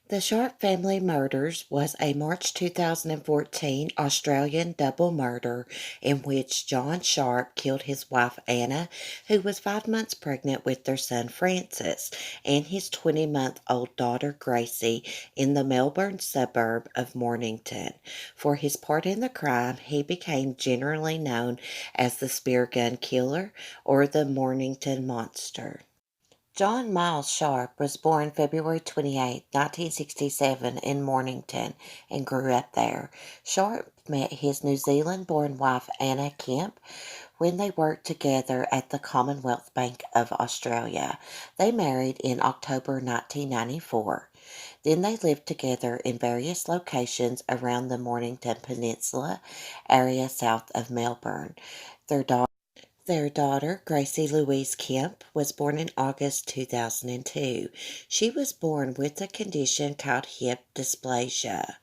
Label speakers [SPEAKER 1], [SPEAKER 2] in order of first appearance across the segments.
[SPEAKER 1] The Sharp family murders was a March 2014 Australian double murder in which John Sharp killed his wife Anna, who was 5 months pregnant with their son Francis, and his 20-month-old daughter Gracie in the Melbourne suburb of Mornington. For his part in the crime, he became generally known as the Spear Gun Killer or the Mornington Monster. John Miles Sharp was born February 28, 1967 in Mornington and grew up there. Sharp met his New Zealand-born wife Anna Kemp when they worked together at the Commonwealth Bank of Australia. They married in October 1994. Then they lived together in various locations around the Mornington Peninsula area south of Melbourne. Their daughter, Gracie Louise Kemp, was born in August 2002. She was born with a condition called hip dysplasia,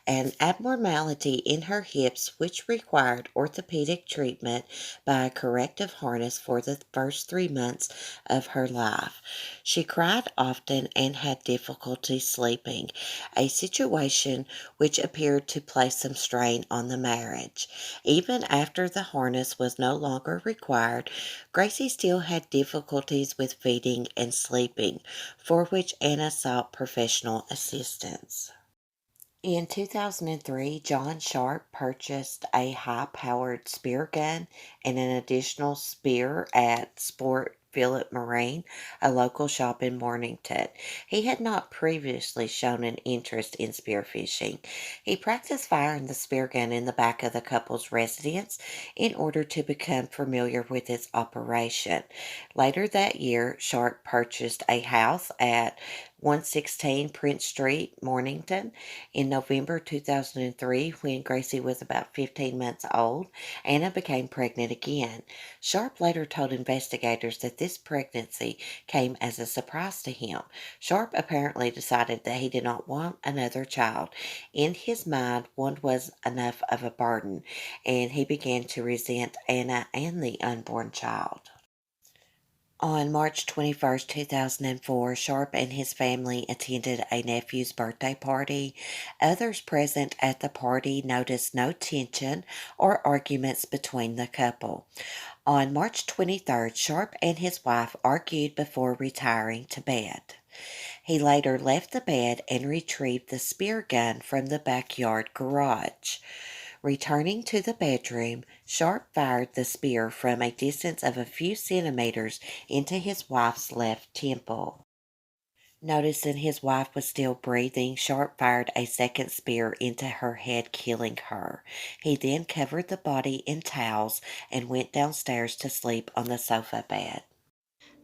[SPEAKER 1] an abnormality in her hips which required orthopedic treatment by a corrective harness for the first 3 months of her life. She cried often and had difficulty sleeping, a situation which appeared to place some strain on the marriage. Even after the harness was no longer required, Gracie still had difficulties with feeding and sleeping, for which Anna sought professional assistance. In 2003, John Sharp purchased a high-powered spear gun and an additional spear at Sport Phillip Marine, a local shop in Mornington. He had not previously shown an interest in spearfishing. He practiced firing the spear gun in the back of the couple's residence in order to become familiar with its operation. Later that year, Sharp purchased a house at 116 Prince Street, Mornington. In November 2003, when Gracie was about 15 months old, Anna became pregnant again. Sharp later told investigators that this pregnancy came as a surprise to him. Sharp apparently decided that he did not want another child. In his mind, one was enough of a burden, and he began to resent Anna and the unborn child. On March 21st, 2004, Sharp and his family attended a nephew's birthday party. Others present at the party noticed no tension or arguments between the couple. On March 23rd, Sharp and his wife argued before retiring to bed. He later left the bed and retrieved the spear gun from the backyard garage. Returning to the bedroom, Sharp fired the spear from a distance of a few centimeters into his wife's left temple. Noticing his wife was still breathing, Sharp fired a second spear into her head, killing her. He then covered the body in towels and went downstairs to sleep on the sofa bed.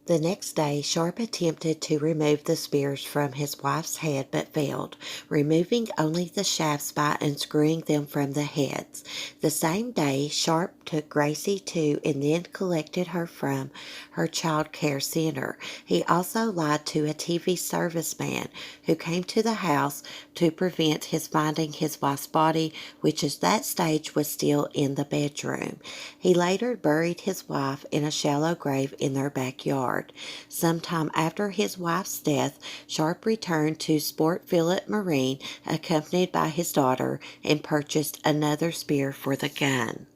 [SPEAKER 1] The next day, Sharp attempted to remove the spears from his wife's head but failed, removing only the shafts by unscrewing them from the heads. The same day, Sharp took Gracie to and then collected her from her child care center. He also lied to a TV serviceman who came to the house to prevent his finding his wife's body, which at that stage was still in the bedroom. He later buried his wife in a shallow grave in their backyard. Sometime after his wife's death, Sharp returned to Sport Phillip Marine, accompanied by his daughter, and purchased another spear for the gun.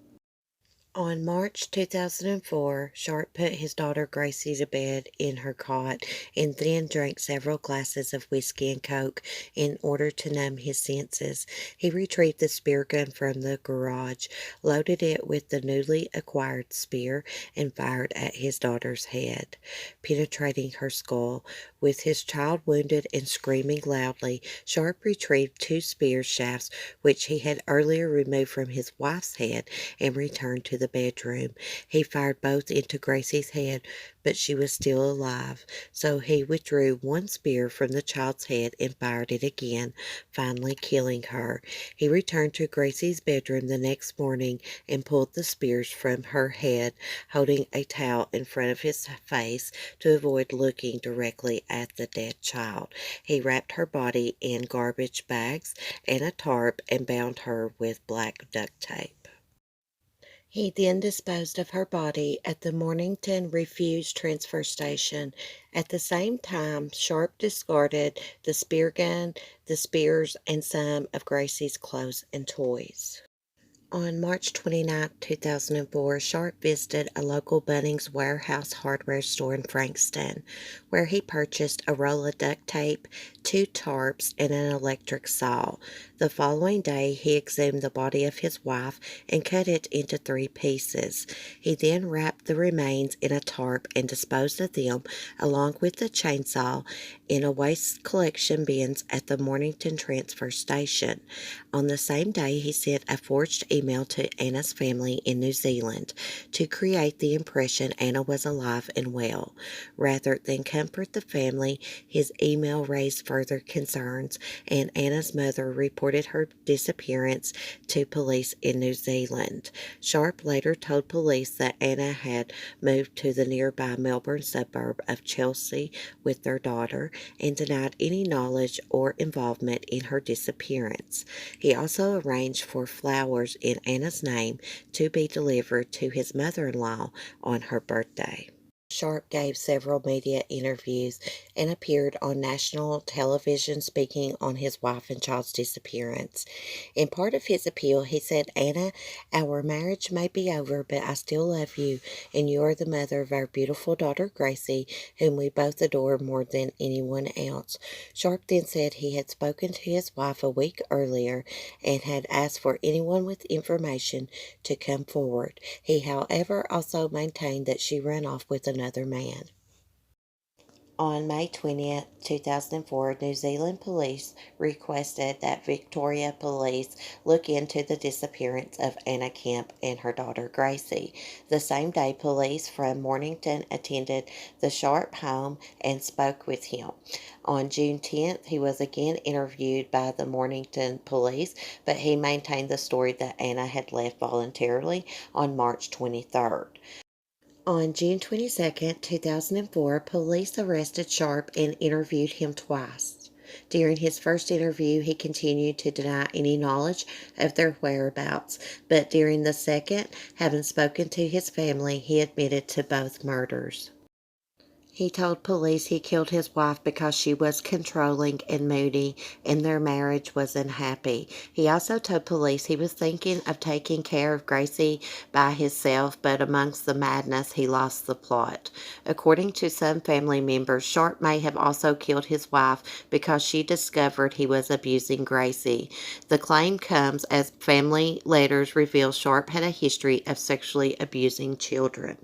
[SPEAKER 1] On March 2004, Sharp put his daughter Gracie to bed in her cot and then drank several glasses of whiskey and coke in order to numb his senses. He retrieved the spear gun from the garage, loaded it with the newly acquired spear, and fired at his daughter's head, penetrating her skull. With his child wounded and screaming loudly, Sharp retrieved two spear shafts which he had earlier removed from his wife's head and returned to the bedroom. He fired both into Gracie's head, but she was still alive, so he withdrew one spear from the child's head and fired it again, finally killing her. He returned to Gracie's bedroom the next morning and pulled the spears from her head, holding a towel in front of his face to avoid looking directly at the dead child. He wrapped her body in garbage bags and a tarp and bound her with black duct tape. He then disposed of her body at the Mornington Refuge Transfer Station. At the same time, Sharp discarded the spear gun, the spears, and some of Gracie's clothes and toys. On March 29, 2004, Sharp visited a local Bunnings Warehouse hardware store in Frankston, where he purchased a roll of duct tape, two tarps, and an electric saw. The following day, he exhumed the body of his wife and cut it into three pieces. He then wrapped the remains in a tarp and disposed of them, along with the chainsaw, in a waste collection bins at the Mornington transfer station. On the same day, he sent a forged email to Anna's family in New Zealand to create the impression Anna was alive and well. Rather than comfort the family, his email raised further concerns, and Anna's mother reported her disappearance to police in New Zealand. Sharp later told police that Anna had moved to the nearby Melbourne suburb of Chelsea with their daughter and denied any knowledge or involvement in her disappearance. He also arranged for flowers in Anna's name to be delivered to his mother-in-law on her birthday. Sharp gave several media interviews and appeared on national television speaking on his wife and child's disappearance. In part of his appeal, he said, "Anna, our marriage may be over, but I still love you, and you are the mother of our beautiful daughter Gracie, whom we both adore more than anyone else." Sharp then said he had spoken to his wife a week earlier and had asked for anyone with information to come forward. He, however, also maintained that she ran off with another man. On May 20th, 2004, New Zealand police requested that Victoria Police look into the disappearance of Anna Kemp and her daughter Gracie. The same day, police from Mornington attended the Sharp home and spoke with him. On June 10th, he was again interviewed by the Mornington Police, but he maintained the story that Anna had left voluntarily on March 23rd. On June 22, 2004, police arrested Sharp and interviewed him twice. During his first interview, he continued to deny any knowledge of their whereabouts, but during the second, having spoken to his family, he admitted to both murders. He told police he killed his wife because she was controlling and moody and their marriage was unhappy. He also told police he was thinking of taking care of Gracie by himself, but amongst the madness he lost the plot. According to some family members, Sharp may have also killed his wife because she discovered he was abusing Gracie. The claim comes as family letters reveal Sharp had a history of sexually abusing children.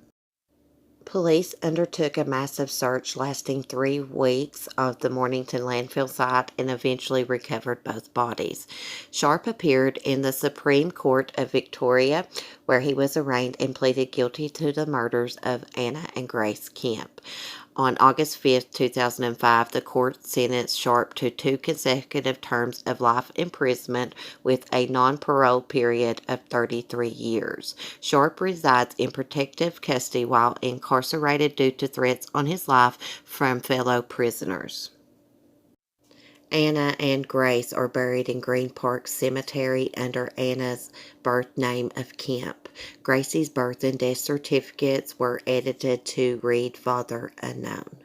[SPEAKER 1] Police undertook a massive search lasting 3 weeks of the Mornington landfill site and eventually recovered both bodies. Sharp appeared in the Supreme Court of Victoria, where he was arraigned and pleaded guilty to the murders of Anna and Grace Kemp. On August 5, 2005, the court sentenced Sharp to 2 consecutive terms of life imprisonment with a non-parole period of 33 years. Sharp resides in protective custody while incarcerated due to threats on his life from fellow prisoners. Anna and Grace are buried in Green Park Cemetery under Anna's birth name of Kemp. Gracie's birth and death certificates were edited to read Father Unknown.